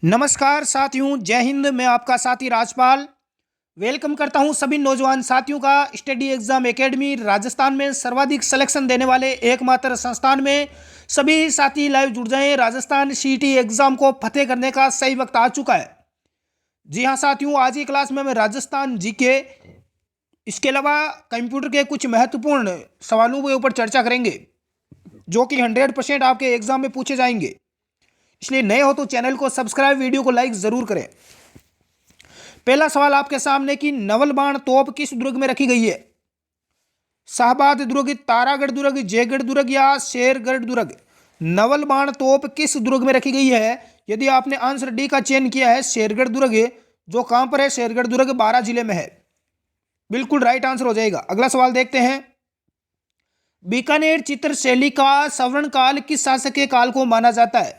नमस्कार साथियों, जय हिंद। मैं आपका साथी राजपाल वेलकम करता हूं सभी नौजवान साथियों का स्टडी एग्जाम एकेडमी राजस्थान में सर्वाधिक सिलेक्शन देने वाले एकमात्र संस्थान में। सभी साथी लाइव जुड़ जाएं। राजस्थान सीईटी एग्जाम को फतेह करने का सही वक्त आ चुका है। जी हां साथियों, आज की क्लास में मैं राजस्थान जीके, इसके अलावा कंप्यूटर के कुछ महत्वपूर्ण सवालों के ऊपर चर्चा करेंगे जो कि 100% आपके एग्जाम में पूछे जाएंगे। इसलिए नए हो तो चैनल को सब्सक्राइब, वीडियो को लाइक जरूर करें। पहला सवाल आपके सामने कि नवल बाण तोप किस दुर्ग में रखी गई है? शाहबाद दुर्ग, तारागढ़ दुर्ग, जयगढ़ दुर्ग या शेरगढ़ दुर्ग? नवल बाण तोप किस दुर्ग में रखी गई है? यदि आपने आंसर डी का चयन किया है, शेरगढ़ दुर्ग, जो कहां पर है? शेरगढ़ दुर्ग 12 जिले में है। बिल्कुल राइट आंसर हो जाएगा। अगला सवाल देखते हैं। बीकानेर चित्र शैली का सवर्ण काल किस शासक के काल को माना जाता है?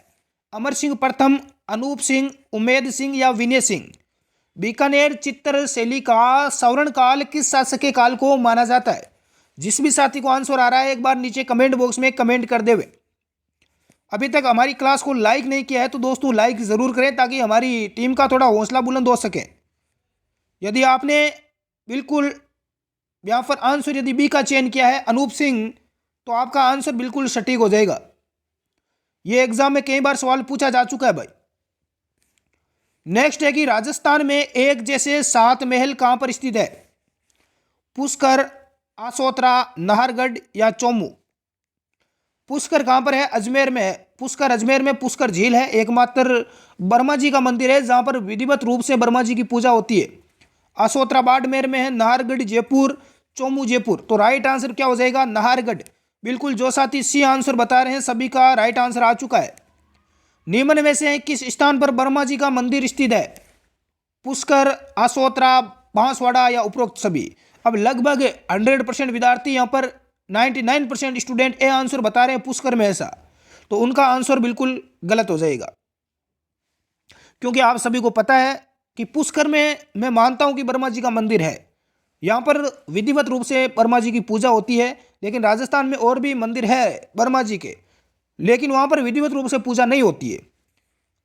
अमर सिंह प्रथम, अनूप सिंह, उमेद सिंह या विनय सिंह? बीकानेर चित्र शैली का सवर्ण काल किस शासक के काल को माना जाता है? जिस भी साथी को आंसर आ रहा है एक बार नीचे कमेंट बॉक्स में कमेंट कर देवे। अभी तक हमारी क्लास को लाइक नहीं किया है तो दोस्तों लाइक जरूर करें ताकि हमारी टीम का थोड़ा हौसला बुलंद हो सके। यदि आपने बिल्कुल यहाँ पर आंसर यदि बी का चयन किया है, अनूप सिंह, तो आपका आंसर बिल्कुल सटीक हो जाएगा। ये एग्जाम में कई बार सवाल पूछा जा चुका है भाई। नेक्स्ट है कि राजस्थान में एक जैसे 7 महल कहां पर स्थित है? पुष्कर, आसोतरा, नाहरगढ़ या चोमू? पुष्कर कहां पर है? अजमेर में है। पुष्कर अजमेर में पुष्कर झील है, एकमात्र वर्मा जी का मंदिर है जहां पर विधिवत रूप से वर्मा जी की पूजा होती है। आसोतरा बाड़मेर में है, नाहरगढ़ जयपुर, चोमू जयपुर। तो राइट आंसर क्या हो जाएगा? नाहरगढ़। बिल्कुल, जो साथी सी आंसर बता रहे हैं सभी का राइट आंसर आ चुका है। निम्न में से किस स्थान पर वर्मा जी का मंदिर स्थित है? पुष्कर, आसोतरा, बांसवाड़ा या उपरोक्त सभी? अब लगभग 100% विद्यार्थी यहाँ पर 99% स्टूडेंट ए आंसर बता रहे हैं पुष्कर में ऐसा, तो उनका आंसर बिल्कुल गलत हो जाएगा। क्योंकि आप सभी को पता है कि पुष्कर में मैं मानता हूं कि वर्मा जी का मंदिर है, यहाँ पर विधिवत रूप से वर्मा जी की पूजा होती है। लेकिन राजस्थान में और भी मंदिर है वर्मा जी के, लेकिन वहां पर विधिवत रूप से पूजा नहीं होती है।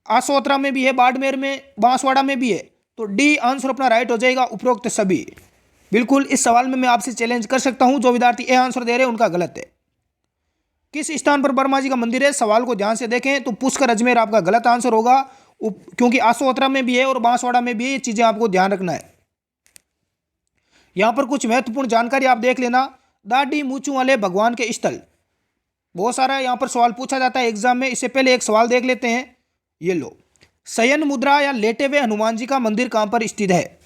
आसोतरा में भी है, बाड़मेर में, बांसवाड़ा में भी है। तो डी आंसर अपना राइट हो जाएगा, उपरोक्त सभी। बिल्कुल, इस सवाल में मैं आपसे चैलेंज कर सकता हूं, जो विद्यार्थी ए आंसर दे रहे हैं उनका गलत है। किस स्थान पर वर्मा जी का मंदिर है? सवाल को ध्यान से देखें तो पुष्कर अजमेर आपका गलत आंसर होगा, क्योंकि आसोतरा में भी है और बांसवाड़ा में भी है। ये चीजें आपको ध्यान रखना है। यहां पर कुछ महत्वपूर्ण जानकारी आप देख लेना। दाढ़ी मूंछों वाले भगवान के स्थल, बहुत सारा यहां पर सवाल पूछा जाता है एग्जाम में। इससे पहले एक सवाल देख लेते हैं। ये लो, शयन मुद्रा या लेटे हुए हनुमान जी का मंदिर कहां पर स्थित है?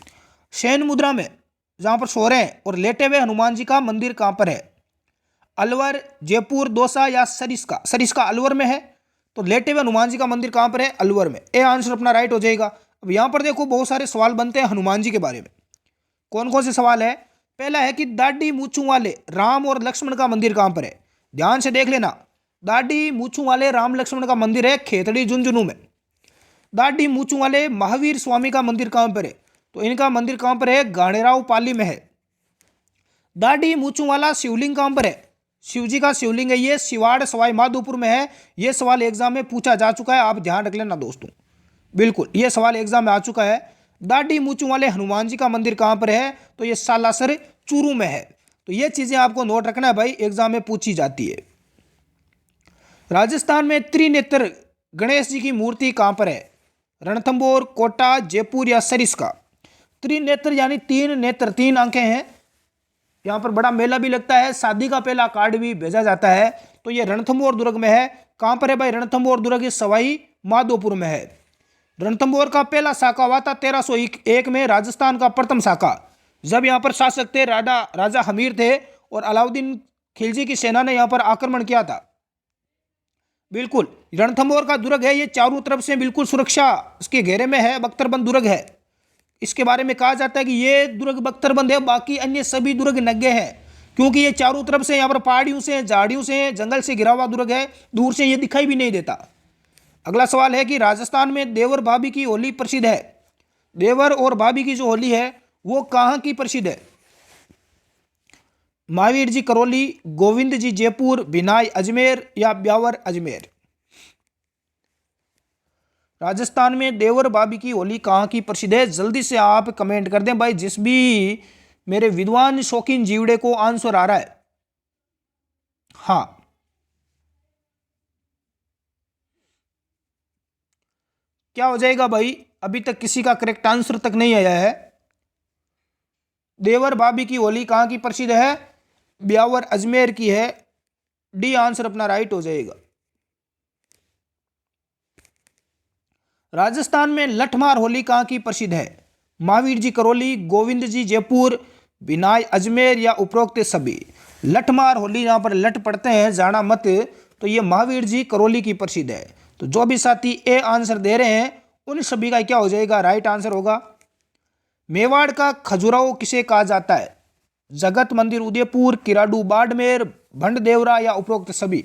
शयन मुद्रा में जहां पर सो रहे हैं, और लेटे हुए हनुमान जी का मंदिर कहां पर है? अलवर, जयपुर, दौसा या सरिस्का? सरिस्का अलवर में है, तो लेटे हुए हनुमान जी का मंदिर कहां पर है? अलवर में। ए आंसर अपना राइट हो जाएगा। अब यहां पर देखो बहुत सारे सवाल बनते हैं हनुमान जी के बारे में। कौन कौन से सवाल है? पहला है कि दाढ़ी मूंछों वाले राम और लक्ष्मण का मंदिर कहां पर है? ध्यान से देख लेना। दाढ़ी मूंछों वाले राम लक्ष्मण का मंदिर है खेतड़ी झुंझुनू में। दाढ़ी मूंछों वाले महावीर स्वामी का मंदिर कहां पर है? तो इनका मंदिर कहां पर है? गाणेराव पाली में है। दाढ़ी मूंछों वाला शिवलिंग कहां पर है? शिव जी का शिवलिंग है ये, सिवाड़ सवाई माधोपुर में है। यह सवाल एग्जाम में पूछा जा चुका है, आप ध्यान रख लेना दोस्तों। बिल्कुल, यह सवाल एग्जाम में आ चुका है। दाढ़ी मूंछों वाले हनुमान जी का मंदिर कहां पर है? तो यह सालासर चूरू में है। तो यह चीजें आपको नोट रखना है भाई, एग्जाम में पूछी जाती है। राजस्थान में त्रिनेत्र गणेश जी की मूर्ति कहां पर है? रणथंभौर, कोटा, जयपुर या सरिस्का? त्रिनेत्र यानी 3 नेत्र, 3 आंखें हैं। यहाँ पर बड़ा मेला भी लगता है, शादी का पहला कार्ड भी भेजा जाता है। तो ये रणथंभौर दुर्ग में है। कहां पर है भाई? रणथंभौर दुर्ग सवाई माधोपुर में है। रणथंभौर का पहला शाखा हुआ था 1301 में, राजस्थान का प्रथम शाखा, जब यहाँ पर शासक थे राजा हमीर थे और अलाउद्दीन खिलजी की सेना ने यहाँ पर आक्रमण किया था। बिल्कुल, रणथंभौर का दुर्ग है ये, चारों तरफ से बिल्कुल सुरक्षा इसके घेरे में है, बख्तरबंद दुर्ग है। इसके बारे में कहा जाता है कि ये दुर्ग बख्तरबंद है, बाकी अन्य सभी दुर्ग नंगे हैं, क्योंकि ये चारों तरफ से यहाँ पर पहाड़ियों से, झाड़ियों से, जंगल से घिरा हुआ दुर्ग है। दूर से ये दिखाई भी नहीं देता। अगला सवाल है कि राजस्थान में देवर भाभी की होली प्रसिद्ध है। देवर और भाभी की जो होली है वो कहां की प्रसिद्ध है? महावीर जी करौली, गोविंद जी जयपुर, बिनाई अजमेर या ब्यावर अजमेर? राजस्थान में देवर भाभी की होली कहाँ की प्रसिद्ध है? जल्दी से आप कमेंट कर दें भाई, जिस भी मेरे विद्वान शौकीन जीवड़े को आंसर आ रहा है। हाँ, क्या हो जाएगा भाई? अभी तक किसी का करेक्ट आंसर तक नहीं आया है। देवर भाभी की होली कहाँ की प्रसिद्ध है? ब्यावर अजमेर की है। डी आंसर अपना राइट हो जाएगा। राजस्थान में लठमार होली कहाँ की प्रसिद्ध है? महावीर जी करौली, गोविंद जी जयपुर, बिनाय अजमेर या उपरोक्त सभी। लठमार होली, यहाँ पर लठ पढ़ते हैं, जाना मत, तो ये महावीर जी करौली की प्रसिद्ध है। तो जो भी साथी ए आंसर दे रहे हैं उन सभी का क्या हो जाएगा? राइट आंसर होगा। मेवाड़ का खजुराहो किसे कहा जाता है? जगत मंदिर उदयपुर, किराडू बाड़मेर, भंड देवरा या उपरोक्त सभी।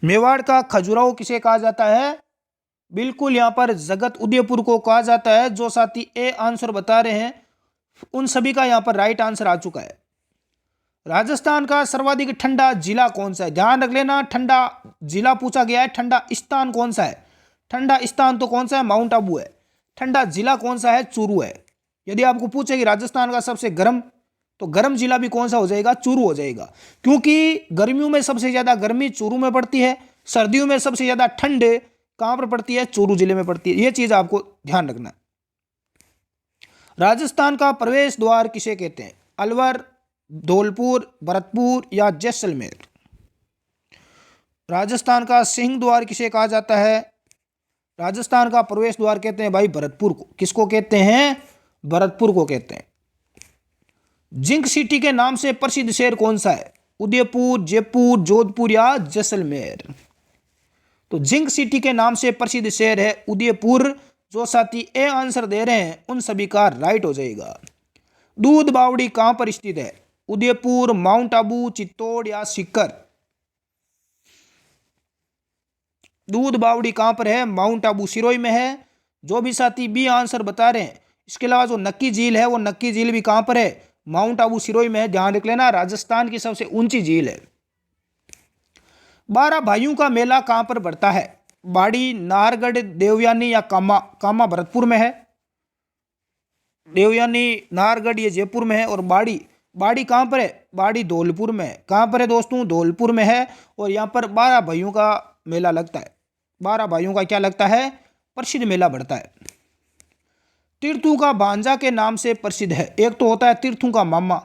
मेवाड़ का खजुराहो किसे कहा जाता है? बिल्कुल यहाँ पर जगत उदयपुर को कहा जाता है। जो साथी ए आंसर बता रहे हैं उन सभी का यहाँ पर राइट आंसर आ चुका है। राजस्थान का सर्वाधिक ठंडा जिला कौन सा है? ध्यान रख लेना, ठंडा जिला पूछा गया है, ठंडा स्थान कौन सा है? ठंडा स्थान तो कौन सा है? माउंट आबू है। ठंडा जिला कौन सा है? चूरू है। यदि आपको पूछे कि राजस्थान का सबसे गर्म, तो गर्म जिला भी कौन सा हो जाएगा? चूरू हो जाएगा, क्योंकि गर्मियों में सबसे ज्यादा गर्मी चूरू में पड़ती है, सर्दियों में सबसे ज्यादा ठंड कहां पर पड़ती है? चूरू जिले में पड़ती है। यह चीज आपको ध्यान रखना है। राजस्थान का प्रवेश द्वार किसे कहते हैं? अलवर, धौलपुर, भरतपुर या जैसलमेर। राजस्थान का सिंह द्वार किसे कहा जाता है? राजस्थान का प्रवेश द्वार कहते हैं भाई भरतपुर को। किसको कहते हैं? भरतपुर को कहते हैं। जिंक सिटी के नाम से प्रसिद्ध शहर कौन सा है? उदयपुर, जयपुर, जोधपुर या जैसलमेर। तो जिंक सिटी के नाम से प्रसिद्ध शहर है उदयपुर। जो साथी ए आंसर दे रहे हैं उन सभी का राइट हो जाएगा। दूध बावड़ी कहां पर स्थित है? उदयपुर, माउंट आबू, चित्तौड़ या सीकर। दूध बावड़ी कहां पर है? माउंट आबू सिरोही में है। जो भी साथी बी आंसर बता रहे हैं, इसके अलावा जो नक्की झील है वो नक्की झील भी कहां पर है? माउंट आबू सिरोही में है। ध्यान रख लेना, राजस्थान की सबसे ऊंची झील है। 12 भाइयों का मेला कहां पर बढ़ता है? बाड़ी, नाहरगढ़, देवयानी या कामा। कामा भरतपुर में है, देवयानी नाहरगढ़ ये जयपुर में है, और बाड़ी, बाड़ी कहां पर है? बाड़ी धौलपुर में है। कहां पर है दोस्तों? धौलपुर में है। और यहां पर 12 भाइयों का मेला लगता है। 12 भाइयों का क्या लगता है? प्रसिद्ध मेला बढ़ता है। तीर्थों का भांजा के नाम से प्रसिद्ध है। एक तो होता है तीर्थों का मामा,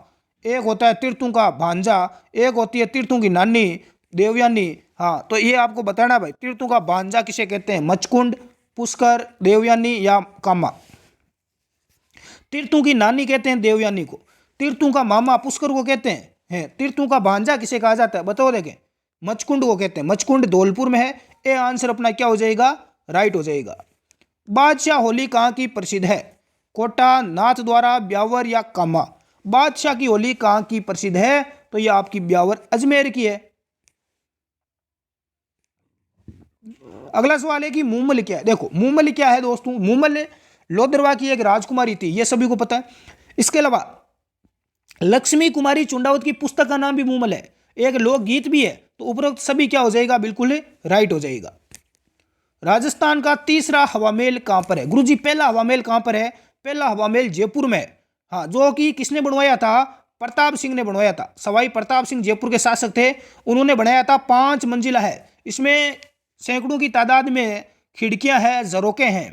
एक होता है तीर्थों का भांजा, एक होती है तीर्थों की नानी देवयानी। हाँ, तो ये आपको बताना भाई, तीर्थों का भांजा किसे कहते हैं? मचकुंड, पुष्कर, देवयानी या कामा। तीर्थों की नानी कहते हैं देवयानी को, तीर्थों का मामा पुष्कर को कहते हैं। तीर्थों का भांजा किसे कहा जाता है? बताओ देखें। मचकुंड को कहते हैं। मचकुंड धौलपुर में है। ए आंसर अपना क्या हो जाएगा? राइट हो जाएगा। बादशाह होली कहाँ की प्रसिद्ध है? कोटा, नाथद्वारा, ब्यावर या कामा। बादशाह की होली कहाँ की प्रसिद्ध है? तो यह आपकी ब्यावर अजमेर की है। अगला सवाल है कि मूमल क्या है? देखो, मूमल क्या है दोस्तों? मूमल लोदरवा की एक राजकुमारी थी, यह सभी को पता है। इसके अलावा लक्ष्मी कुमारी चुंडावत की पुस्तक का नाम भी मूमल है। एक लोकगीत भी है। तो उपरोक्त सभी क्या हो जाएगा? बिल्कुल राइट हो जाएगा। राजस्थान का तीसरा हवामेल कहां पर है? गुरुजी पहला हवामेल कहां पर है? पहला हवामेल जयपुर में। हाँ, जो कि किसने बनवाया था? प्रताप सिंह ने बनवाया था। सवाई प्रताप सिंह जयपुर के शासक थे, उन्होंने बनाया था। 5 मंजिला है। इसमें सैकड़ों की तादाद में खिड़कियां हैं, झरोके हैं।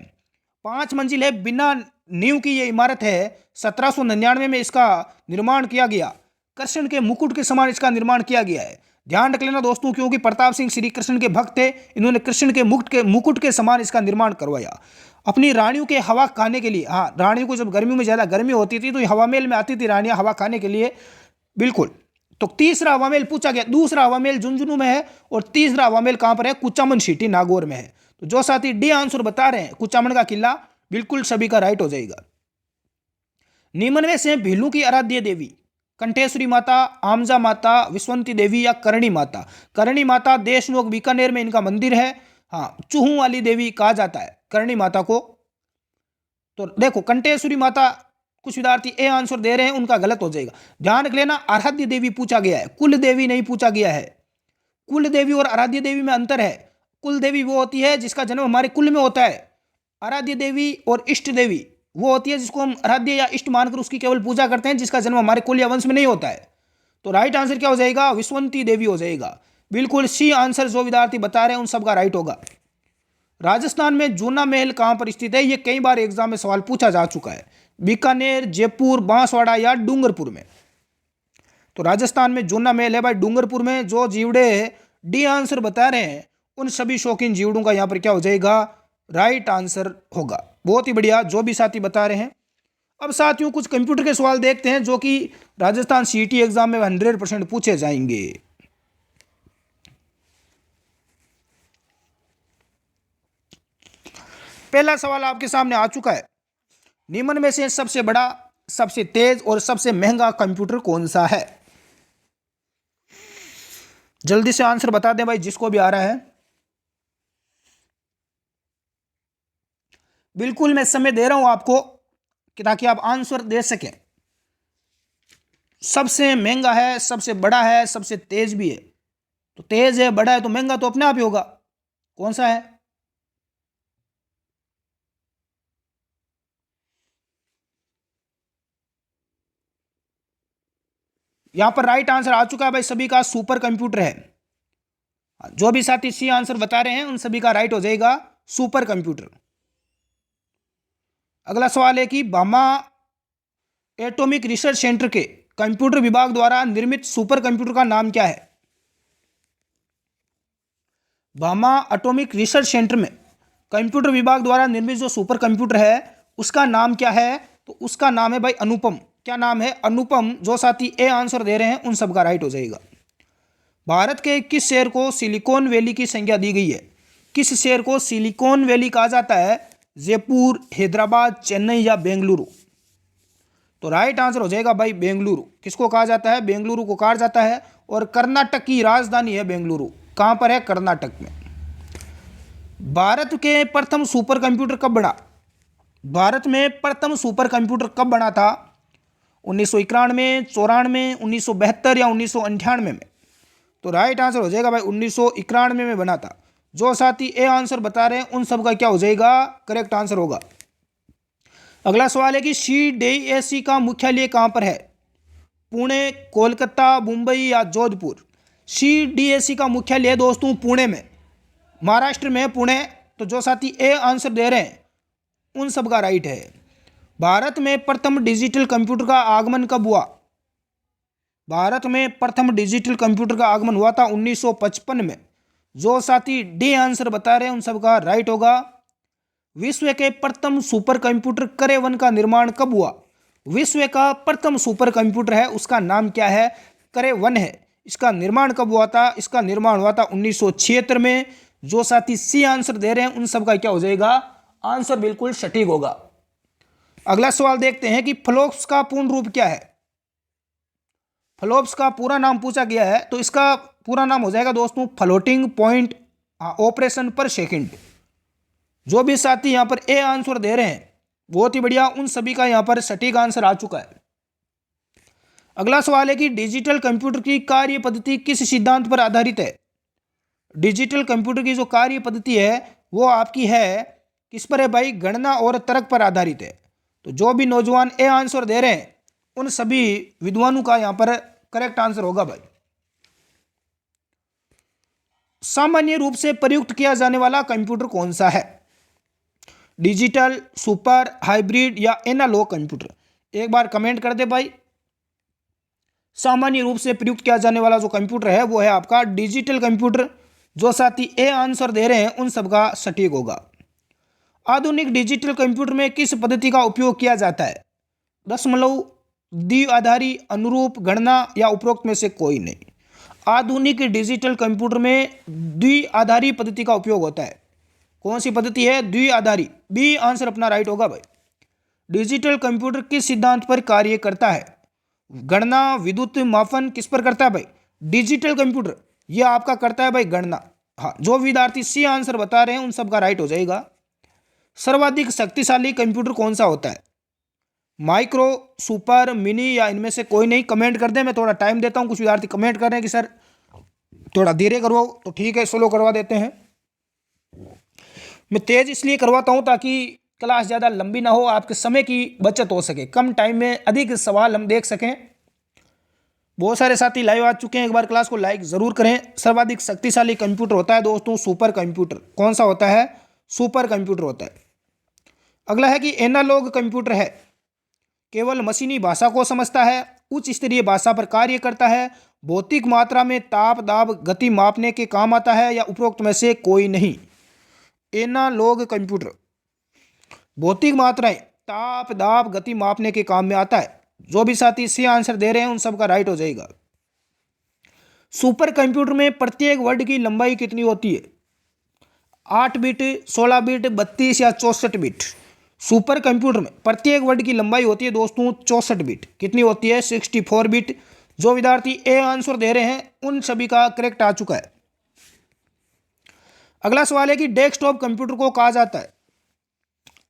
5 मंजिल है, बिना नींव की ये इमारत है। 1799 में इसका निर्माण किया गया। कृष्ण के मुकुट के समान इसका निर्माण किया गया है। ध्यान रख लेना दोस्तों, क्योंकि प्रताप सिंह श्री कृष्ण के भक्त थे। इन्होंने कृष्ण के मुकुट के समान इसका निर्माण करवाया अपनी रानियों के हवा खाने के लिए। हाँ, रानियों को जब गर्मियों में ज़्यादा गर्मी होती थी तो ये हवामेल में आती थी रानियां हवा खाने के लिए। बिल्कुल। तो तीसरा हवामेल पूछा गया। दूसरा हवामेल झुंझुनू में है, और तीसरा हवामेल कहां पर है? कुचामन सिटी, नागौर में है। तो जो साथी डी आंसर बता रहे हैं कुचामन का किला, बिल्कुल सभी का राइट हो जाएगा। निम्न में से भीलू की आराध्य देवी? कंठेश्वरी माता, आमजा माता, विश्वंती देवी या करणी माता। करणी माता देशनोक बीकानेर में इनका मंदिर है। हाँ, चूहू वाली देवी कहा जाता है करणी माता को। तो देखो, कंठेश्वरी माता कुछ विद्यार्थी ए आंसर दे रहे हैं, उनका गलत हो जाएगा। ध्यान रख लेना, आराध्य देवी पूछा गया है, कुल देवी नहीं पूछा गया है। कुल देवी और आराध्य देवी में अंतर है। कुल देवी वो होती है जिसका जन्म हमारे कुल में होता है। आराध्य देवी और इष्ट देवी वो होती है जिसको हम आराध्य या इष्ट मानकर उसकी केवल पूजा करते हैं, जिसका जन्म हमारे कुल या वंश में नहीं होता है। तो राइट आंसर क्या हो जाएगा? विश्वंती देवी हो जाएगा। बिल्कुल सी आंसर जो विद्यार्थी बता रहे हैं उन सबका राइट होगा। राजस्थान में जूना महल कहां पर स्थित है? ये कई बार एग्जाम में सवाल पूछा जा चुका है। बीकानेर, जयपुर, बांसवाड़ा या डूंगरपुर में? तो राजस्थान में जूना महल है भाई डूंगरपुर में। जो जीवड़े डी आंसर बता रहे हैं उन सभी शौकीन जीवड़ों का यहाँ पर क्या हो जाएगा? राइट आंसर होगा। बहुत ही बढ़िया जो भी साथी बता रहे हैं। अब साथियों कुछ कंप्यूटर के सवाल देखते हैं जो कि राजस्थान सीईटी एग्जाम में 100% पूछे जाएंगे। पहला सवाल आपके सामने आ चुका है। निम्न में से सबसे बड़ा, सबसे तेज और सबसे महंगा कंप्यूटर कौन सा है? जल्दी से आंसर बता दें भाई जिसको भी आ रहा है। बिल्कुल मैं समय दे रहा हूं आपको कि ताकि आप आंसर दे सकें। सबसे महंगा है, सबसे बड़ा है, सबसे तेज भी है। तो तेज है, बड़ा है, तो महंगा तो अपने आप ही होगा। कौन सा है? यहां पर राइट आंसर आ चुका है भाई सभी का, सुपर कंप्यूटर है। जो भी साथी सी आंसर बता रहे हैं उन सभी का राइट हो जाएगा सुपर कंप्यूटर। अगला सवाल है कि भामा एटॉमिक रिसर्च सेंटर के कंप्यूटर विभाग द्वारा निर्मित सुपर कंप्यूटर का नाम क्या है? भामा एटॉमिक रिसर्च सेंटर में कंप्यूटर विभाग द्वारा निर्मित जो सुपर कंप्यूटर है उसका नाम क्या है? तो उसका नाम है भाई अनुपम। क्या नाम है? अनुपम। जो साथी ए आंसर दे रहे हैं उन सबका राइट हो जाएगा। भारत के किस शहर को सिलिकॉन वैली की संज्ञा दी गई है? किस शहर को सिलिकॉन वैली कहा जाता है? जयपुर, हैदराबाद, चेन्नई या बेंगलुरु? तो राइट आंसर हो जाएगा भाई बेंगलुरु। किसको कहा जाता है? बेंगलुरु को कहा जाता है। और कर्नाटक की राजधानी है बेंगलुरु। कहां पर है? कर्नाटक में। भारत के प्रथम सुपर कंप्यूटर कब बना? भारत में प्रथम सुपर कंप्यूटर कब बना था? 1991, 94, 1972 या 1998 में? तो राइट आंसर हो जाएगा भाई 1991 में बना था। जो साथी ए आंसर बता रहे हैं उन सब का क्या हो जाएगा? करेक्ट आंसर होगा। अगला सवाल है कि CDSC का मुख्यालय कहां पर है? पुणे, कोलकाता, मुंबई या जोधपुर? CDSC का मुख्यालय है दोस्तों पुणे में, महाराष्ट्र में है पुणे। तो जो साथी ए आंसर दे रहे हैं उन सब का राइट है। भारत में प्रथम डिजिटल कंप्यूटर का आगमन कब हुआ? भारत में प्रथम डिजिटल कंप्यूटर का आगमन हुआ था 1955 में। जो साथी डी आंसर बता रहे हैं उन सब का राइट होगा। विश्व के प्रथम सुपर कंप्यूटर करे 1 का निर्माण कब हुआ? विश्व का प्रथम सुपर कंप्यूटर है उसका नाम क्या है? करे 1 है। इसका निर्माण कब हुआ था? इसका निर्माण हुआ था 1976 में। जो साथी सी आंसर दे रहे हैं उन सब का क्या हो जाएगा? आंसर बिल्कुल सटीक होगा। अगला सवाल देखते हैं कि फ्लॉप्स का पूर्ण रूप क्या है? फ्लॉप्स का पूरा नाम पूछा गया है तो इसका पूरा नाम हो जाएगा दोस्तों फ्लोटिंग पॉइंट ऑपरेशन पर सेकंड। जो भी साथी यहां पर ए आंसर दे रहे हैं बहुत ही बढ़िया, उन सभी का यहां पर सटीक आंसर आ चुका है। अगला सवाल है कि डिजिटल कंप्यूटर की कार्य पद्धति किस सिद्धांत पर आधारित है? डिजिटल कंप्यूटर की जो कार्य पद्धति है वो आपकी है किस पर है भाई? गणना और तर्क पर आधारित है। तो जो भी नौजवान ए आंसर दे रहे हैं उन सभी विद्वानों का यहां पर करेक्ट आंसर होगा भाई। सामान्य रूप से प्रयुक्त किया जाने वाला कंप्यूटर कौन सा है? डिजिटल, सुपर, हाइब्रिड या एनालॉग कंप्यूटर? एक बार कमेंट कर दे भाई। सामान्य रूप से प्रयुक्त किया जाने वाला जो कंप्यूटर है वो है आपका डिजिटल कंप्यूटर। जो साथी ए आंसर दे रहे हैं उन सबका सटीक होगा। आधुनिक डिजिटल कंप्यूटर में किस पद्धति का उपयोग किया जाता है? दशमलव, द्विआधारी, अनुरूप, गणना या उपरोक्त में से कोई नहीं? आधुनिक डिजिटल कंप्यूटर में द्विआधारी पद्धति का उपयोग होता है। कौन सी पद्धति है? द्विआधारी। बी आंसर अपना राइट होगा भाई। डिजिटल कंप्यूटर किस सिद्धांत पर कार्य करता है? गणना, विद्युत मापन, किस पर करता है भाई? डिजिटल कंप्यूटर ये आपका करता है भाई गणना। हाँ, जो विद्यार्थी सी आंसर बता रहे हैं उन सबका राइट हो जाएगा। सर्वाधिक शक्तिशाली कंप्यूटर कौन सा होता है? माइक्रो, सुपर, मिनी या इनमें से कोई नहीं? कमेंट कर दें, मैं थोड़ा टाइम देता हूं। कुछ विद्यार्थी कमेंट कर रहे हैं कि सर थोड़ा धीरे करवाओ तो ठीक है, स्लो करवा देते हैं। मैं तेज़ इसलिए करवाता हूँ ताकि क्लास ज़्यादा लंबी ना हो, आपके समय की बचत हो सके, कम टाइम में अधिक सवाल हम देख सकें। बहुत सारे साथी लाइव आ चुके हैं, एक बार क्लास को लाइक ज़रूर करें। सर्वाधिक शक्तिशाली कंप्यूटर होता है दोस्तों सुपर कंप्यूटर। कौन सा होता है? सुपर कंप्यूटर होता है। अगला है कि एनालॉग कंप्यूटर है, केवल मशीनी भाषा को समझता है, उच्च स्तरीय भाषा पर कार्य करता है, भौतिक मात्रा में ताप दाब गति मापने के काम आता है, या उपरोक्त में से कोई नहीं। एनालॉग कंप्यूटर भौतिक मात्राएं ताप दाब गति मापने के काम में आता है। जो भी साथी सी आंसर दे रहे हैं उन सब का राइट हो जाएगा। सुपर कंप्यूटर में प्रत्येक वर्ड की लंबाई कितनी होती है? 8 बिट, 16 बिट, 32 या 64 बिट। सुपर कंप्यूटर में प्रत्येक वर्ड की लंबाई होती है दोस्तों 64 बिट। कितनी होती है? 64 बिट। जो विद्यार्थी ए आंसर दे रहे हैं उन सभी का करेक्ट आ चुका है। अगला सवाल है कि डेस्कटॉप कंप्यूटर को कहा जाता है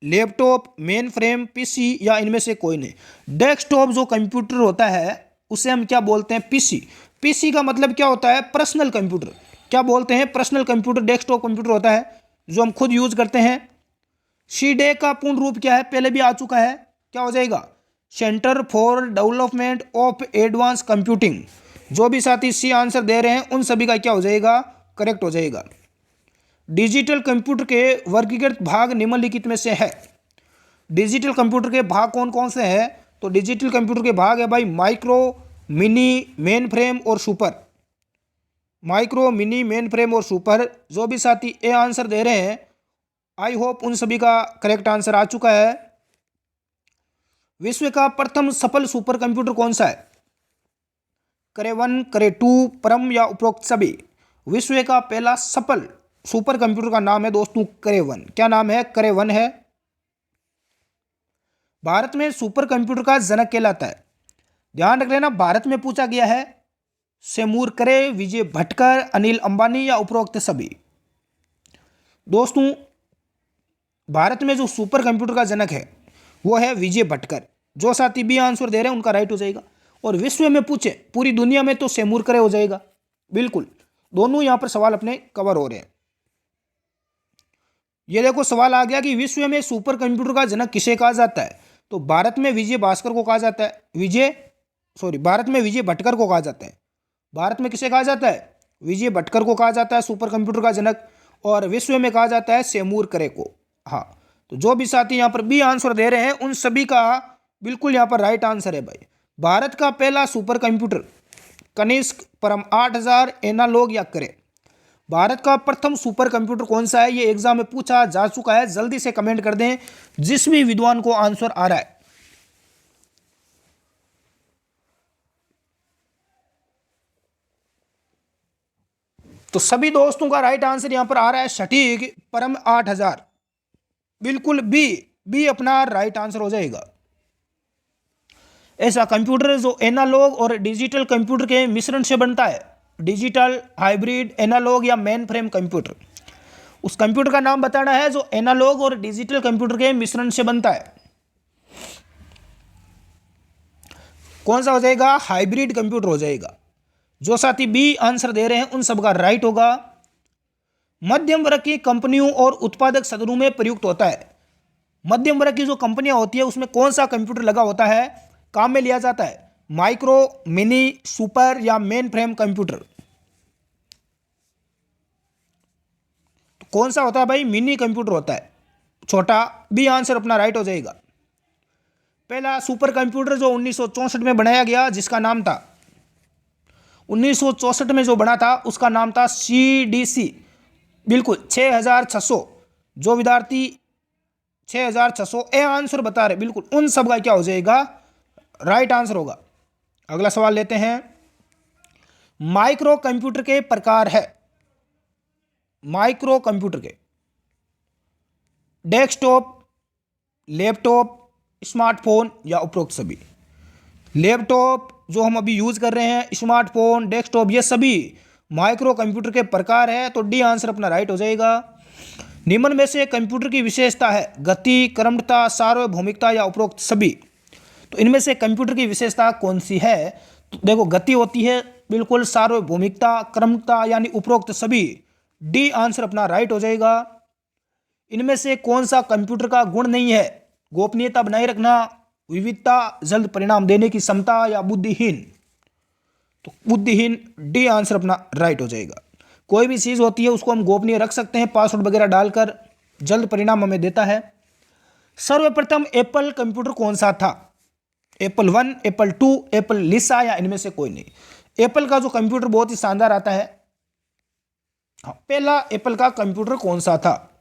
लैपटॉप, मेन फ्रेम, पीसी या इनमें से कोई नहीं। डेस्कटॉप जो कंप्यूटर होता है उसे हम क्या बोलते हैं? पीसी। पीसी का मतलब क्या होता है? Personal computer. क्या बोलते हैं? पर्सनल कंप्यूटर डेस्कटॉप कंप्यूटर होता है जो हम खुद यूज करते हैं। सीडे का पूर्ण रूप क्या है? पहले भी आ चुका है, क्या हो जाएगा? Centre for development of advance computing. जो भी साथी सी आंसर दे रहे हैं उन सभी का क्या हो जाएगा? करेक्ट हो जाएगा। डिजिटल कंप्यूटर के वर्गीकृत भाग निम्नलिखित में से है। डिजिटल कंप्यूटर के भाग कौन कौन से हैं? तो डिजिटल कंप्यूटर के भाग है भाई माइक्रो, मिनी, मेन फ्रेम और super. Micro, mini, main frame और सुपर। जो भी साथी ए आंसर दे रहे हैं आई होप उन सभी का करेक्ट आंसर आ चुका है। विश्व का प्रथम सफल सुपर कंप्यूटर कौन सा है? करे 1, करे 2, परम या उपरोक्त सभी। विश्व का पहला सफल सुपर कंप्यूटर का नाम है दोस्तों करे 1। क्या नाम है? करे 1 है। भारत में सुपर कंप्यूटर का जनक कहलाता है, ध्यान रख लेना, भारत में पूछा गया है। सेमूर करे, विजय भटकर, अनिल अंबानी या उपरोक्त सभी। दोस्तों भारत में जो सुपर कंप्यूटर का जनक है वो है विजय भटकर। जो साथी बी आंसर दे रहे हैं उनका राइट हो जाएगा। और विश्व में पूछे पूरी दुनिया में तो सेमूर करे हो जाएगा। बिल्कुल, दोनों यहां पर सवाल अपने कवर हो रहे हैं। ये देखो सवाल आ गया कि विश्व में सुपर कंप्यूटर का जनक किसे कहा जाता है? तो भारत में विजय भास्कर को कहा जाता है। भारत में विजय भटकर को कहा जाता है। भारत में किसे कहा जाता है? विजय भटकर को कहा जाता है सुपर कंप्यूटर का जनक। और विश्व में कहा जाता है सेमूर करे को। हाँ, तो जो भी साथी यहाँ पर बी आंसर दे रहे हैं उन सभी का बिल्कुल यहाँ पर राइट आंसर है भाई। भारत का पहला सुपर कंप्यूटर कनिष्क, परम 8000, एनालॉग या करे। भारत का प्रथम सुपर कंप्यूटर कौन सा है? ये एग्जाम में पूछा जा चुका है। जल्दी से कमेंट कर दें जिस भी विद्वान को आंसर आ रहा है। तो सभी दोस्तों का राइट आंसर यहां पर आ रहा है सटीक परम 8000। बिल्कुल बी अपना राइट आंसर हो जाएगा। ऐसा कंप्यूटर जो एनालॉग और डिजिटल कंप्यूटर के मिश्रण से बनता है, डिजिटल, हाइब्रिड, एनालॉग या मेन फ्रेम कंप्यूटर। उस कंप्यूटर का नाम बताना है जो एनालॉग और डिजिटल कंप्यूटर के मिश्रण से बनता है। कौन सा हो जाएगा? हाइब्रिड कंप्यूटर हो जाएगा। जो साथी बी आंसर दे रहे हैं उन सबका राइट होगा। मध्यम वर्ग की कंपनियों और उत्पादक सदनों में प्रयुक्त होता है। मध्यम वर्ग की जो कंपनियां होती है उसमें कौन सा कंप्यूटर लगा होता है, काम में लिया जाता है? माइक्रो, मिनी, सुपर या मेन फ्रेम कंप्यूटर। तो कौन सा होता है भाई? मिनी कंप्यूटर होता है, छोटा। बी आंसर अपना राइट हो जाएगा। पहला सुपर कंप्यूटर जो 1964 में बनाया गया, जिसका नाम था 1964 में जो बना था उसका नाम था CDC। बिल्कुल 6600। जो विद्यार्थी 6600 ए आंसर बता रहे बिल्कुल उन सब का क्या हो जाएगा? राइट आंसर होगा। अगला सवाल लेते हैं। माइक्रो कंप्यूटर के प्रकार है। माइक्रो कंप्यूटर के डेस्कटॉप, लैपटॉप, स्मार्टफोन या उपरोक्त सभी। लैपटॉप जो हम अभी यूज कर रहे हैं, स्मार्टफोन, डेस्कटॉप, ये सभी माइक्रो कंप्यूटर के प्रकार है। तो डी आंसर अपना राइट हो जाएगा। निम्न में से कंप्यूटर की विशेषता है गति, क्रमता, सार्वभौमिकता या उपरोक्त सभी। तो इनमें से कंप्यूटर की विशेषता कौन सी है? तो देखो गति होती है, बिल्कुल सार्वभौमिकता, क्रमता यानी उपरोक्त सभी। डी आंसर अपना राइट हो जाएगा। इनमें से कौन सा कंप्यूटर का गुण नहीं है? गोपनीयता बनाए रखना, विविधता, जल्द परिणाम देने की क्षमता या बुद्धिहीन? तो बुद्धिहीन, डी आंसर अपना राइट हो जाएगा। कोई भी चीज़ होती है उसको हम गोपनीय रख सकते हैं, पासवर्ड वगैरह डालकर, जल्द परिणाम हमें देता है। सर्वप्रथम एप्पल कंप्यूटर कौन सा था? एप्पल 1, एप्पल 2, एप्पल लिसा या इनमें से कोई नहीं? एप्पल का जो कंप्यूटर बहुत ही शानदार आता है। हाँ, पहला एप्पल का कंप्यूटर कौन सा था?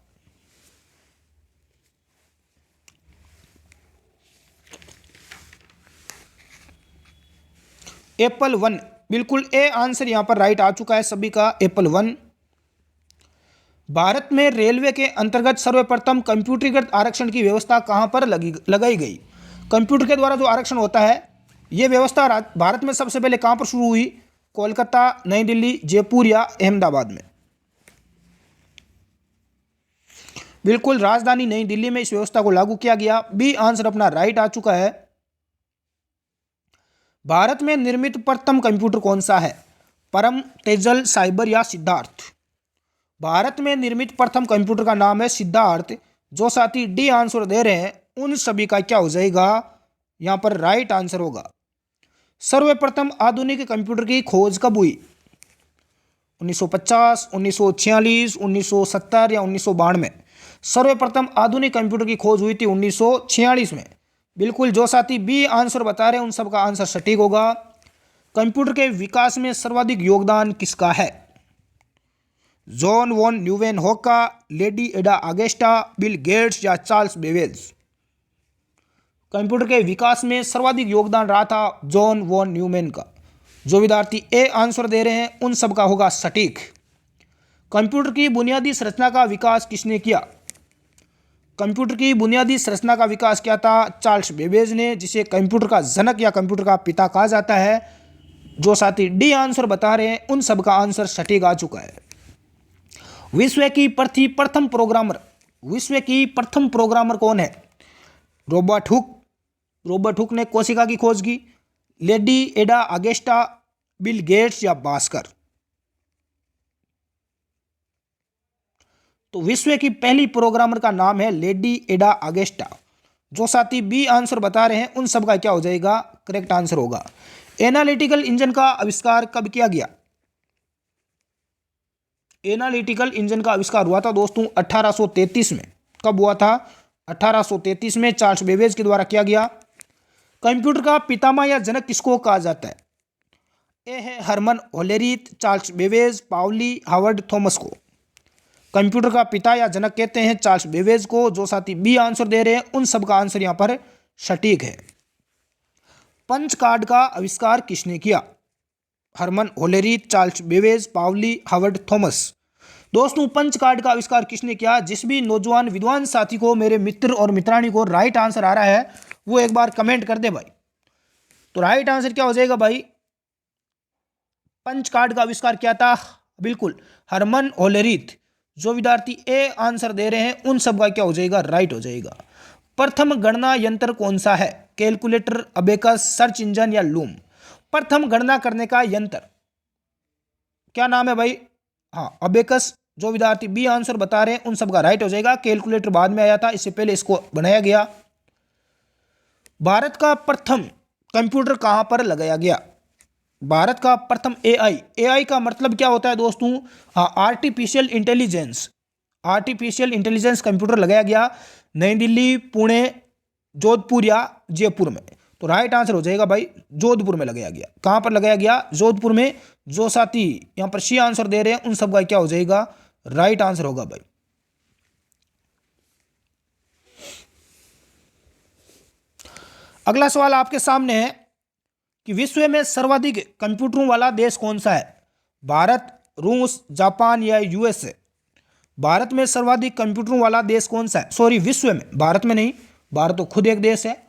एप्पल 1, बिल्कुल ए आंसर यहां पर राइट आ चुका है सभी का, एप्पल 1। भारत में रेलवे के अंतर्गत सर्वप्रथम कंप्यूटरीकृत आरक्षण की व्यवस्था कहां पर लगाई गई? कंप्यूटर के द्वारा जो आरक्षण होता है, यह व्यवस्था भारत में सबसे पहले कहां पर शुरू हुई? कोलकाता, नई दिल्ली, जयपुर या अहमदाबाद में? बिल्कुल राजधानी नई दिल्ली में इस व्यवस्था को लागू किया गया। बी आंसर अपना राइट आ चुका है। भारत में निर्मित प्रथम कंप्यूटर कौन सा है? परम, तेजल, साइबर या सिद्धार्थ? भारत में निर्मित प्रथम कंप्यूटर का नाम है सिद्धार्थ। जो साथी डी आंसर दे रहे हैं उन सभी का क्या हो जाएगा? यहां पर राइट आंसर होगा। सर्वप्रथम आधुनिक कंप्यूटर की खोज कब हुई? 1950, 1946, 1970 या 1992? सर्वप्रथम आधुनिक कंप्यूटर की खोज हुई थी 1946 में। बिल्कुल जो साथी बी आंसर बता रहे हैं उन सब का आंसर सटीक होगा। कंप्यूटर के विकास में सर्वाधिक योगदान किसका है? जॉन वॉन न्यूवेनहोक, लेडी एडा अगेस्टा, बिल गेट्स या चार्ल्स बेवेज? कंप्यूटर के विकास में सर्वाधिक योगदान रहा था जॉन वॉन न्यूमैन का। जो विद्यार्थी ए आंसर दे रहे हैं उन सब का होगा सटीक। कंप्यूटर की बुनियादी संरचना का विकास किसने किया? कंप्यूटर की बुनियादी संरचना का विकास किया था चार्ल्स बेबेज ने, जिसे कंप्यूटर का जनक या कंप्यूटर का पिता कहा जाता है। जो साथी डी आंसर बता रहे हैं उन सब का आंसर सटीक आ चुका है। विश्व की प्रथम प्रोग्रामर कौन है? Robert Hooke. रॉबर्ट हुक ने कोशिका की खोज की। लेडी एडा अगेस्टा, बिल गेट्स या भास्कर? तो विश्व की पहली प्रोग्रामर का नाम है लेडी एडा अगेस्टा। जो साथी बी आंसर बता रहे हैं उन सब का क्या हो जाएगा? करेक्ट आंसर होगा। एनालिटिकल इंजन का आविष्कार कब किया गया? एनालिटिकल इंजन का आविष्कार हुआ था दोस्तों 1833 में। कब हुआ था? 1833 में चार्ल्स बेबेज के द्वारा किया गया। कंप्यूटर का पितामह या जनक किसको कहा जाता है? ए है Herman Hollerith, Charles Babbage, Pauli, Howard Thomas को? कंप्यूटर का पिता या जनक कहते हैं चार्ल्स बेबेज को। जो साथी बी आंसर दे रहे हैं उन सब का आंसर यहां पर सटीक है। पंच कार्ड का आविष्कार किसने किया? Herman Hollerith, Charles Babbage, Pauli, Howard Thomas? दोस्तों पंच कार्ड का आविष्कार किसने किया? जिस भी नौजवान विद्वान साथी को, मेरे मित्र और मित्राणी को राइट आंसर आ रहा है वो एक बार कमेंट कर दे भाई। तो राइट आंसर क्या हो जाएगा भाई? पंच कार्ड का आविष्कार किया था बिल्कुल हरमन होलेरीथ। जो विद्यार्थी ए आंसर दे रहे हैं उन सब का क्या हो जाएगा? राइट हो जाएगा। प्रथम गणना यंत्र कौन सा है? कैलकुलेटर, अबेकस, सर्च इंजन या लूम? प्रथम गणना करने का यंत्र क्या नाम है भाई? हाँ, अबेकस। जो विद्यार्थी बी आंसर बता रहे हैं उन सब का राइट हो जाएगा। कैलकुलेटर बाद में आया था, इससे पहले इसको बनाया गया। भारत का प्रथम कंप्यूटर कहां पर लगाया गया? भारत का प्रथम एआई का मतलब क्या होता है दोस्तों? हाँ, artificial intelligence. Artificial intelligence computer लगाया गया नई दिल्ली, पुणे, जोधपुर या जयपुर में? तो राइट आंसर हो जाएगा भाई जोधपुर में लगाया गया। कहां पर लगाया गया? जोधपुर में। जो साथी यहां पर सी आंसर दे रहे हैं उन सब का क्या हो जाएगा? राइट आंसर होगा भाई। अगला सवाल आपके सामने है कि विश्व में सर्वाधिक कंप्यूटरों वाला देश कौन सा है? भारत, रूस, जापान या यूएसए? भारत में सर्वाधिक कंप्यूटरों वाला देश कौन सा है? सॉरी, विश्व में, भारत में नहीं, भारत तो खुद एक देश है।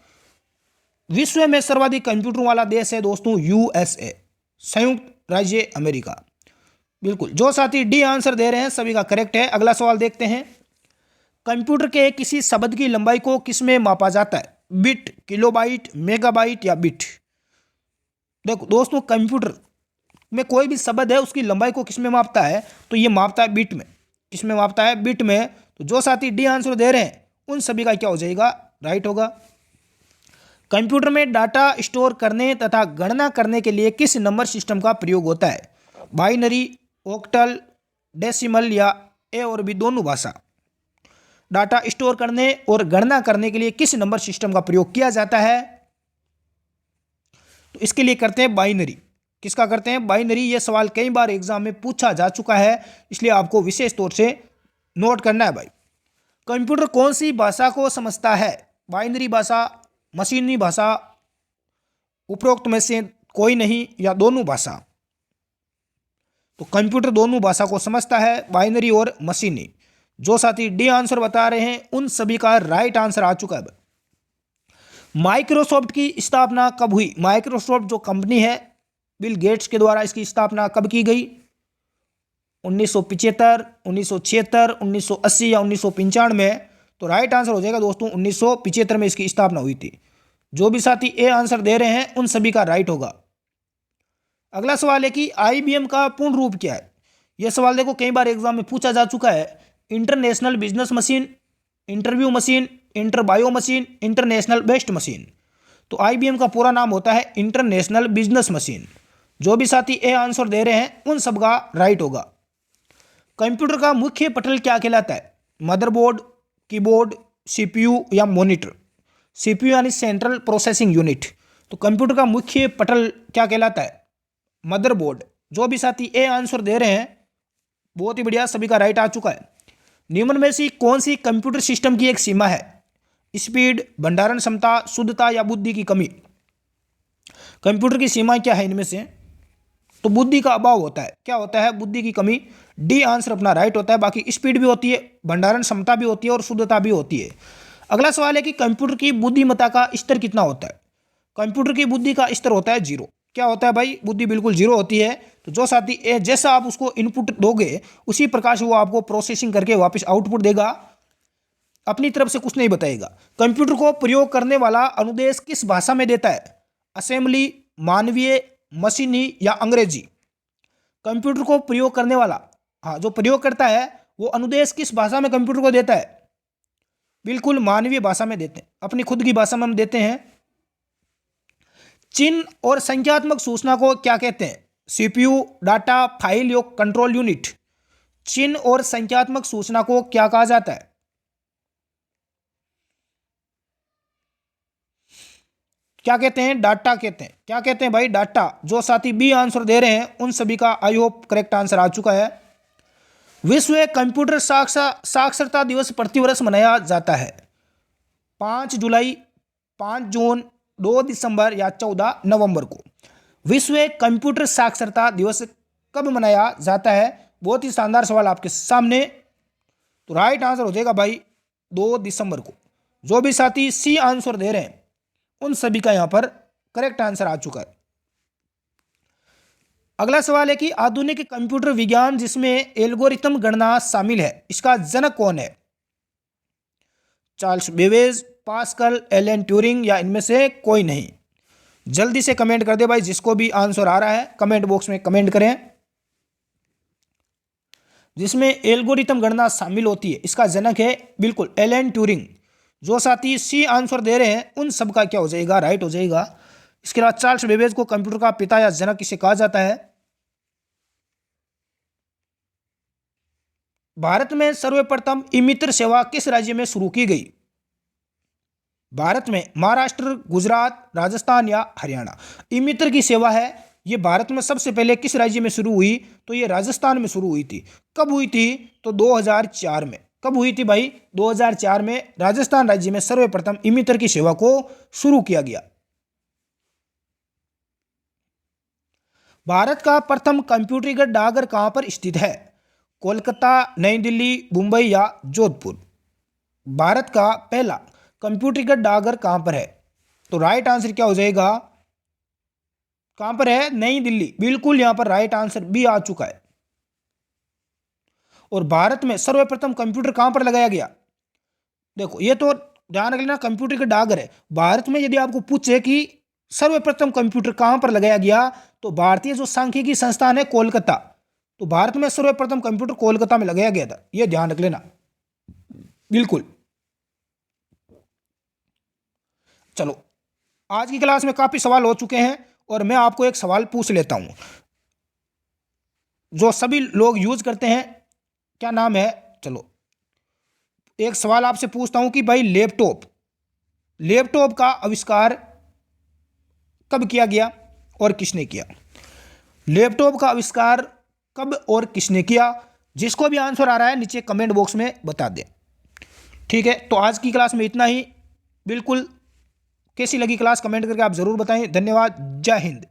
विश्व में सर्वाधिक कंप्यूटरों वाला देश है दोस्तों यूएसए, संयुक्त राज्य अमेरिका। बिल्कुल जो साथी डी आंसर दे रहे हैं सभी का करेक्ट है। अगला सवाल देखते हैं। कंप्यूटर के किसी शब्द की लंबाई को किस में मापा जाता है? बिट, किलोबाइट, मेगाबाइट या बिट? देखो दोस्तों, कंप्यूटर में कोई भी शब्द है उसकी लंबाई को किस में मापता है, तो ये मापता है बिट में। किस में मापता है? बिट में। तो जो साथी डी आंसर दे रहे हैं उन सभी का क्या हो जाएगा? राइट होगा। कंप्यूटर में डाटा स्टोर करने तथा गणना करने के लिए किस नंबर सिस्टम का प्रयोग होता है? बाइनरी, ऑक्टल, डेसिमल या ए और बी दोनों भाषा। डाटा स्टोर करने और गणना करने के लिए किस नंबर सिस्टम का प्रयोग किया जाता है? तो इसके लिए करते हैं बाइनरी। किसका करते हैं? बाइनरी। यह सवाल कई बार एग्जाम में पूछा जा चुका है, इसलिए आपको विशेष तौर से नोट करना है भाई। कंप्यूटर कौन सी भाषा को समझता है? बाइनरी भाषा, मशीनी भाषा, उपरोक्त में से कोई नहीं या दोनों भाषा? तो कंप्यूटर दोनों भाषा को समझता है, बाइनरी और मशीनी। जो साथी डी आंसर बता रहे हैं उन सभी का राइट आंसर आ चुका है। माइक्रोसॉफ्ट की स्थापना कब हुई? माइक्रोसॉफ्ट जो कंपनी है, बिल गेट्स के द्वारा इसकी स्थापना कब की गई? 1975, 1976, 1980 या 1995 में? तो राइट आंसर हो जाएगा दोस्तों 1975 में इसकी स्थापना हुई थी। जो भी साथी ए आंसर दे रहे हैं उन सभी का राइट होगा। अगला सवाल है कि आईबीएम का पूर्ण रूप क्या है? यह सवाल देखो कई बार एग्जाम में पूछा जा चुका है। International business machine, interview machine, इंटरबायो मशीन, इंटरनेशनल बेस्ट मशीन। तो आईबीएम का पूरा नाम होता है इंटरनेशनल बिजनेस मशीन। जो भी साथी ए आंसर दे रहे हैं उन सब का राइट होगा। कंप्यूटर का मुख्य पटल क्या कहलाता है? मदरबोर्ड, कीबोर्ड, सीपीयू या मॉनिटर? सीपीयू यानी सेंट्रल प्रोसेसिंग यूनिट। तो कंप्यूटर का मुख्य पटल क्या कहलाता है? मदरबोर्ड। जो भी साथी ए आंसर दे रहे हैं बहुत ही बढ़िया, सभी का राइट आ चुका है। निम्न में से कौन सी कंप्यूटर सिस्टम की एक सीमा है? स्पीड, भंडारण क्षमता, शुद्धता या बुद्धि की कमी? कंप्यूटर की सीमा क्या है इनमें से? तो बुद्धि का अभाव होता है। क्या होता है? बुद्धि की कमी। डी आंसर अपना राइट होता है। बाकी स्पीड भी होती है, भंडारण क्षमता भी होती है और शुद्धता भी होती है। अगला सवाल है कि कंप्यूटर की बुद्धिमत्ता का स्तर कितना होता है? कंप्यूटर की बुद्धि का स्तर होता है 0। क्या होता है भाई? बुद्धि बिल्कुल 0 होती है। तो जो साथी जैसा आप उसको इनपुट दोगे उसी प्रकार से वो आपको प्रोसेसिंग करके वापस आउटपुट देगा, अपनी तरफ से कुछ नहीं बताएगा। कंप्यूटर को प्रयोग करने वाला अनुदेश किस भाषा में देता है? असेंबली, मानवीय, मशीनी या अंग्रेजी? कंप्यूटर को प्रयोग करने वाला, हाँ, जो प्रयोग करता है वो अनुदेश किस भाषा में कंप्यूटर को देता है? बिल्कुल मानवीय भाषा में देते हैं, अपनी खुद की भाषा में हम देते हैं। चिन्ह और संख्यात्मक सूचना को क्या कहते हैं? सीपीयू, डाटा, फाइल या कंट्रोल यूनिट? चिन्ह और संख्यात्मक सूचना को क्या कहा जाता है? क्या कहते हैं? डाटा कहते हैं। क्या कहते हैं भाई? डाटा। जो साथी बी आंसर दे रहे हैं उन सभी का आई होप करेक्ट आंसर आ चुका है। विश्व कंप्यूटर साक्षरता दिवस प्रतिवर्ष मनाया जाता है। 5 जुलाई, 5 जून, 2 दिसंबर या 14 नवंबर को विश्व कंप्यूटर साक्षरता दिवस कब मनाया जाता है? बहुत ही शानदार सवाल आपके सामने। तो राइट आंसर हो जाएगा भाई 2 दिसंबर को। जो भी साथी सी आंसर दे रहे हैं उन सभी का यहां पर करेक्ट आंसर आ चुका है। अगला सवाल है कि आधुनिक कंप्यूटर विज्ञान जिसमें एल्गोरिथम गणना शामिल है, इसका जनक कौन है? Charles Babbage, pascal, Alan Turing या इनमें से कोई नहीं? जल्दी से कमेंट कर दे भाई, जिसको भी आंसर आ रहा है कमेंट बॉक्स में कमेंट करें। जिसमें एल्गोरिथम गणना शामिल होती है, इसका जनक है बिल्कुल एलन ट्यूरिंग। जो साथी सी आंसर दे रहे हैं उन सब का क्या हो जाएगा? राइट हो जाएगा। इसके बाद चार्ल्स बेबेज को कंप्यूटर का पिता या जनक इसे कहा जाता है। भारत में सर्वप्रथम ई मित्र सेवा किस राज्य में शुरू की गई? भारत में महाराष्ट्र, गुजरात, राजस्थान या हरियाणा? ई मित्र की सेवा है ये भारत में सबसे पहले किस राज्य में शुरू हुई? तो ये राजस्थान में शुरू हुई थी। कब हुई थी? तो 2004 में। कब हुई थी भाई? 2004 में राजस्थान राज्य में सर्वप्रथम ई मित्र की सेवा को शुरू किया गया। भारत का प्रथम कंप्यूटरीकृत डाकघर कहां पर स्थित है? कोलकाता, नई दिल्ली, मुंबई या जोधपुर? भारत का पहला कंप्यूटरीकृत डाकघर कहां पर है? तो राइट आंसर क्या हो जाएगा? कहां पर है? नई दिल्ली। बिल्कुल यहां पर राइट आंसर भी आ चुका है। और भारत में सर्वप्रथम कंप्यूटर कहां पर लगाया गया? देखो ये तो ध्यान रख लेना, कंप्यूटर का डाकघर है। भारत में यदि आपको पूछे कि सर्वप्रथम कंप्यूटर कहां पर लगाया गया, तो भारतीय जो सांख्यिकी संस्थान है कोलकाता, तो भारत में सर्वप्रथम कंप्यूटर कोलकाता में लगाया गया था, यह ध्यान रख लेना। बिल्कुल। चलो, आज की क्लास में काफी सवाल हो चुके हैं और मैं आपको एक सवाल पूछ लेता हूं जो सभी लोग यूज करते हैं। क्या नाम है? चलो, एक सवाल आपसे पूछता हूं कि भाई लैपटॉप का आविष्कार कब किया गया और किसने किया? लैपटॉप का आविष्कार कब और किसने किया? जिसको भी आंसर आ रहा है नीचे कमेंट बॉक्स में बता दें। ठीक है, तो आज की क्लास में इतना ही। बिल्कुल, कैसी लगी क्लास कमेंट करके आप जरूर बताएं। धन्यवाद। जय हिंद।